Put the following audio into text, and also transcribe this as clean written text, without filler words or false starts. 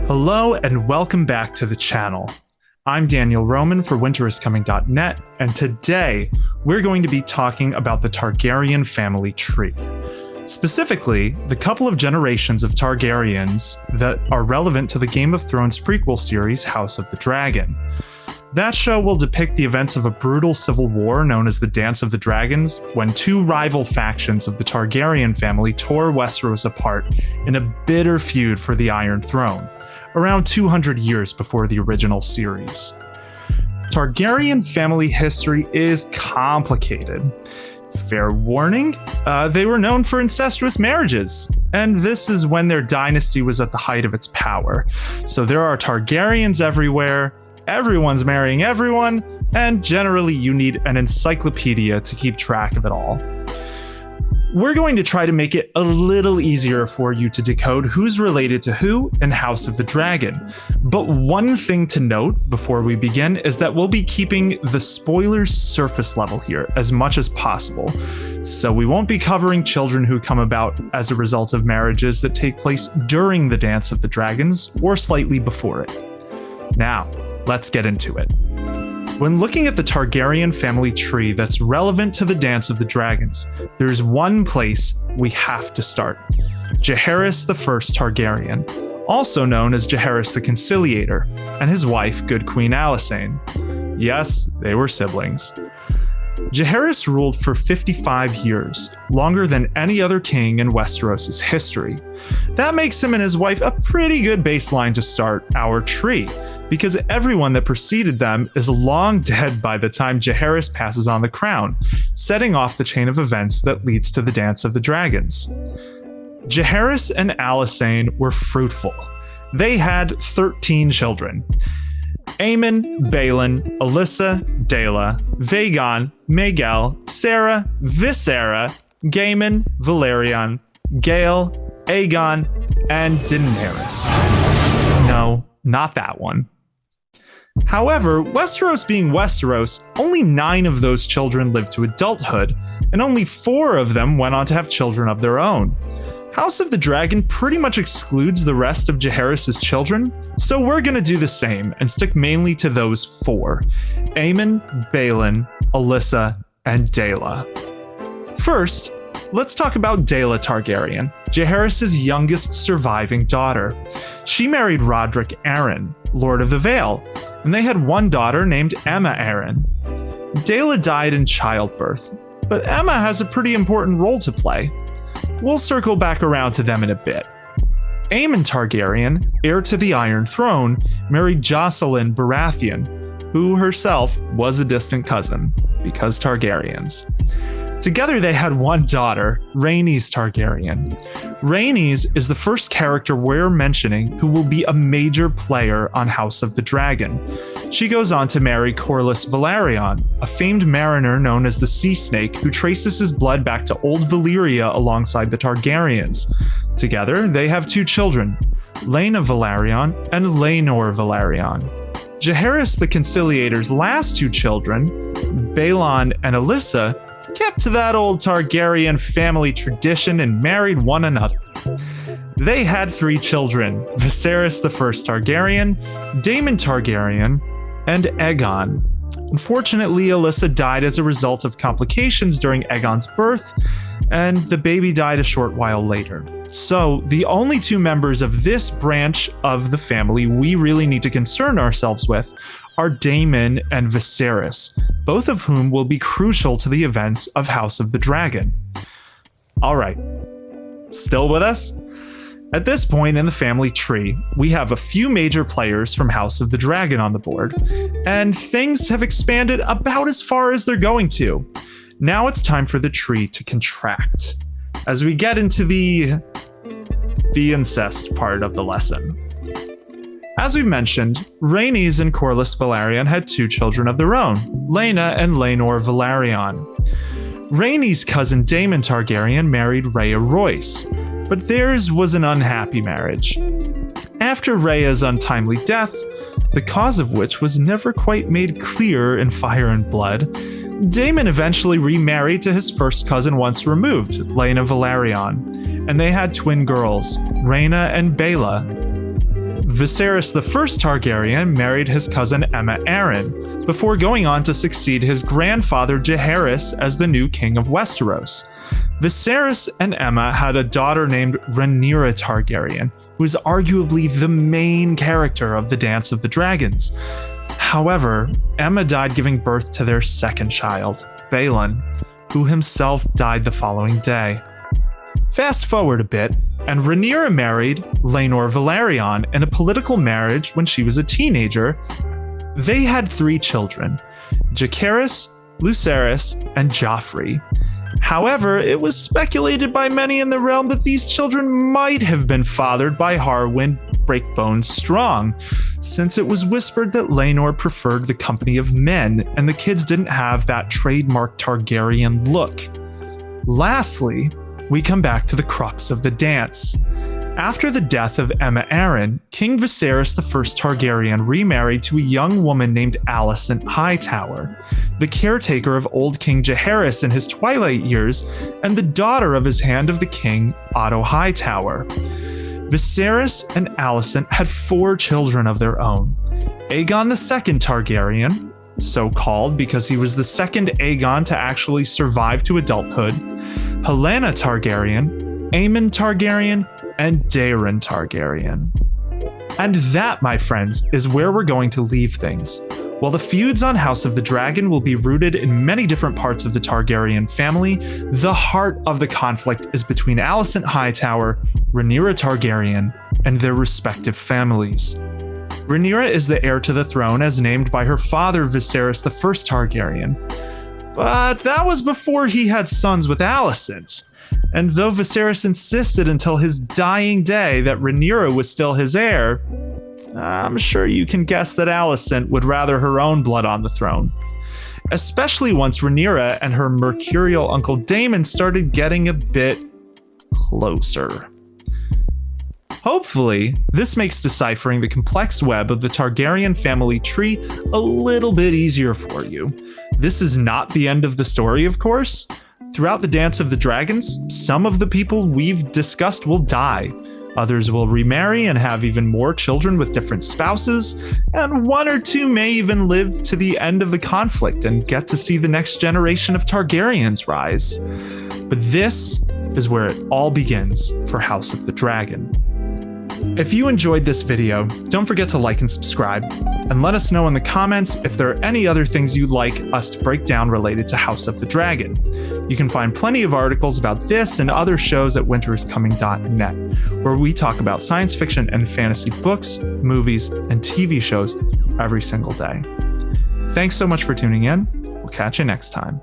Hello and welcome back to the channel. I'm Daniel Roman for winteriscoming.net, and today we're going to be talking about the Targaryen family tree. Specifically, the couple of generations of Targaryens that are relevant to the Game of Thrones prequel series House of the Dragon. That show will depict the events of a brutal civil war known as the Dance of the Dragons, when two rival factions of the Targaryen family tore Westeros apart in a bitter feud for the Iron Throne, around 200 years before the original series. Targaryen family history is complicated. Fair warning, they were known for incestuous marriages, and this is when their dynasty was at the height of its power. So there are Targaryens everywhere, everyone's marrying everyone, and generally you need an encyclopedia to keep track of it all. We're going to try to make it a little easier for you to decode who's related to who in House of the Dragon. But one thing to note before we begin is that we'll be keeping the spoilers surface level here as much as possible. So we won't be covering children who come about as a result of marriages that take place during the Dance of the Dragons or slightly before it. Now, let's get into it. When looking at the Targaryen family tree that's relevant to the Dance of the Dragons, there's one place we have to start. Jaehaerys I Targaryen, also known as Jaehaerys the Conciliator, and his wife, Good Queen Alysanne. Yes, they were siblings. Jaehaerys ruled for 55 years, longer than any other king in Westeros' history. That makes him and his wife a pretty good baseline to start our tree, because everyone that preceded them is long dead by the time Jaehaerys passes on the crown, setting off the chain of events that leads to the Dance of the Dragons. Jaehaerys and Alysanne were fruitful. They had 13 children. Aemon, Balon, Alyssa, Daela, Vagon, Maegel, Sarah, Visera, Gaemon, Valerion, Gale, Aegon, and Daenerys. No, not that one. However, Westeros being Westeros, only 9 of those children lived to adulthood, and only 4 of them went on to have children of their own. House of the Dragon pretty much excludes the rest of Jaehaerys' children, so we're gonna do the same and stick mainly to those 4: Aemon, Balon, Alyssa, and Daela. First, let's talk about Daela Targaryen, Jaehaerys' youngest surviving daughter. She married Roderick Arryn, Lord of the Vale, and they had one daughter named Aemma Arryn. Daela died in childbirth, but Aemma has a pretty important role to play. We'll circle back around to them in a bit. Aemon Targaryen, heir to the Iron Throne, married Jocelyn Baratheon, who herself was a distant cousin, because Targaryens. Together they had one daughter, Rhaenys Targaryen. Rhaenys is the first character we're mentioning who will be a major player on House of the Dragon. She goes on to marry Corlys Velaryon, a famed mariner known as the Sea Snake who traces his blood back to Old Valyria alongside the Targaryens. Together they have 2 children, Laena Velaryon and Laenor Velaryon. Jaehaerys the Conciliator's last 2 children, Balon and Alyssa, kept to that old Targaryen family tradition and married one another. They had 3 children, Viserys I Targaryen, Daemon Targaryen, and Aegon. Unfortunately, Alyssa died as a result of complications during Aegon's birth, and the baby died a short while later. So, the only 2 members of this branch of the family we really need to concern ourselves with are Daemon and Viserys, both of whom will be crucial to the events of House of the Dragon. Alright, still with us? At this point in the family tree, we have a few major players from House of the Dragon on the board, and things have expanded about as far as they're going to. Now it's time for the tree to contract, as we get into the incest part of the lesson. As we mentioned, Rhaenys and Corlys Velaryon had 2 children of their own, Laena and Laenor Velaryon. Rhaenys' cousin Daemon Targaryen married Rhea Royce, but theirs was an unhappy marriage. After Rhea's untimely death, the cause of which was never quite made clear in Fire and Blood, Daemon eventually remarried to his first cousin once removed, Laena Velaryon, and they had twin girls, Rhaena and Baela. Viserys I Targaryen married his cousin Aemma Arryn, before going on to succeed his grandfather Jaehaerys as the new king of Westeros. Viserys and Aemma had a daughter named Rhaenyra Targaryen, who is arguably the main character of the Dance of the Dragons. However, Aemma died giving birth to their second child, Balon, who himself died the following day. Fast forward a bit, and Rhaenyra married Laenor Velaryon in a political marriage when she was a teenager. They had 3 children, Jaehaerys, Lucerys, and Joffrey. However, it was speculated by many in the realm that these children might have been fathered by Harwin Breakbones Strong, since it was whispered that Laenor preferred the company of men and the kids didn't have that trademark Targaryen look. Lastly, we come back to the crux of the dance. After the death of Aemma Arryn, King Viserys I Targaryen remarried to a young woman named Alicent Hightower, the caretaker of old King Jaehaerys in his twilight years and the daughter of his hand of the king, Otto Hightower. Viserys and Alicent had 4 children of their own. Aegon II Targaryen, so called because he was the second Aegon to actually survive to adulthood, Helaena Targaryen, Aemon Targaryen, and Daeron Targaryen. And that, my friends, is where we're going to leave things. While the feuds on House of the Dragon will be rooted in many different parts of the Targaryen family, the heart of the conflict is between Alicent Hightower, Rhaenyra Targaryen, and their respective families. Rhaenyra is the heir to the throne as named by her father Viserys I Targaryen. But that was before he had sons with Alicent. And though Viserys insisted until his dying day that Rhaenyra was still his heir, I'm sure you can guess that Alicent would rather her own blood on the throne. Especially once Rhaenyra and her mercurial uncle Daemon started getting a bit closer. Hopefully, this makes deciphering the complex web of the Targaryen family tree a little bit easier for you. This is not the end of the story, of course. Throughout the Dance of the Dragons, some of the people we've discussed will die. Others will remarry and have even more children with different spouses, and 1 or 2 may even live to the end of the conflict and get to see the next generation of Targaryens rise. But this is where it all begins for House of the Dragon. If you enjoyed this video, don't forget to like and subscribe, and let us know in the comments if there are any other things you'd like us to break down related to House of the Dragon. You can find plenty of articles about this and other shows at winteriscoming.net, where we talk about science fiction and fantasy books, movies, and TV shows every single day. Thanks so much for tuning in. We'll catch you next time.